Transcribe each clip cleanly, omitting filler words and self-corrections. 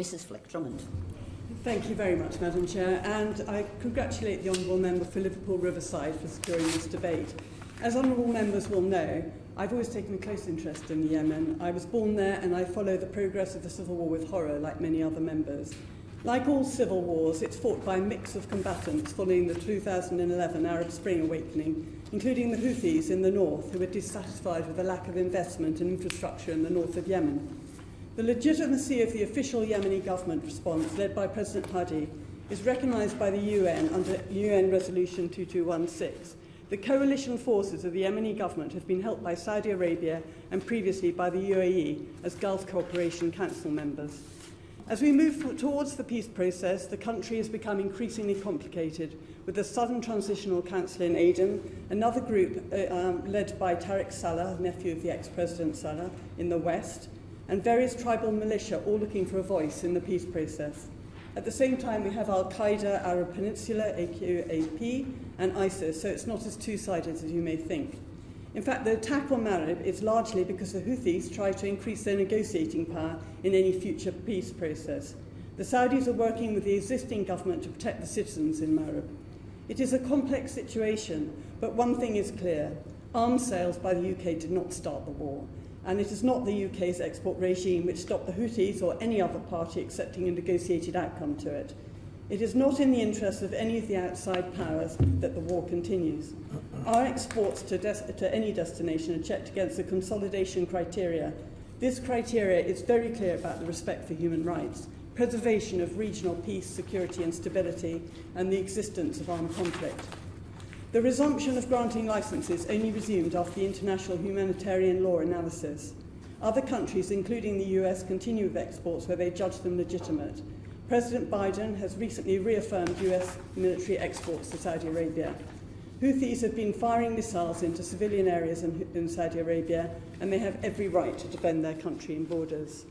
Mrs Flick-Drummond. Thank you very much, Madam Chair, and I congratulate the Honourable Member for Liverpool Riverside for securing this debate. As honourable members will know, I've always taken a close interest in the Yemen. I was born there and I follow the progress of the civil war with horror, like many other members. Like all civil wars, it's fought by a mix of combatants following the 2011 Arab Spring awakening, including the Houthis in the north, who were dissatisfied with the lack of investment in infrastructure in the north of Yemen. The legitimacy of the official Yemeni government response, led by President Hadi, is recognised by the UN under UN Resolution 2216. The coalition forces of the Yemeni government have been helped by Saudi Arabia and previously by the UAE as Gulf Cooperation Council members. As we move towards the peace process, the country has become increasingly complicated, with the Southern Transitional Council in Aden, another group led by Tariq Saleh, nephew of the ex-President Saleh, in the west, and various tribal militia all looking for a voice in the peace process. At the same time, we have Al-Qaeda, Arab Peninsula, AQAP, and ISIS, so it's not as two-sided as you may think. In fact, the attack on Marib is largely because the Houthis try to increase their negotiating power in any future peace process. The Saudis are working with the existing government to protect the citizens in Marib. It is a complex situation, but one thing is clear. Arms sales by the UK did not start the war, and it is not the UK's export regime which stopped the Houthis or any other party accepting a negotiated outcome to it. It is not in the interest of any of the outside powers that the war continues. Our exports to any destination are checked against the consolidation criteria. This criteria is very clear about the respect for human rights, preservation of regional peace, security and stability, and the existence of armed conflict. The resumption of granting licences only resumed after the international humanitarian law analysis. Other countries, including the US, continue with exports where they judge them legitimate. President Biden has recently reaffirmed US military exports to Saudi Arabia. Houthis have been firing missiles into civilian areas in Saudi Arabia, and they have every right to defend their country and borders.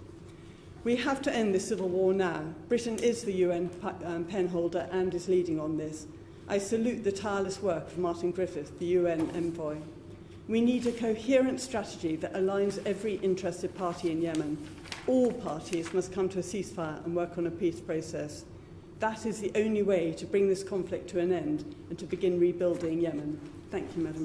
We have to end this civil war now. Britain is the UN penholder and is leading on this. I salute the tireless work of Martin Griffiths, the UN envoy. We need a coherent strategy that aligns every interested party in Yemen. All parties must come to a ceasefire and work on a peace process. That is the only way to bring this conflict to an end and to begin rebuilding Yemen. Thank you, Madam.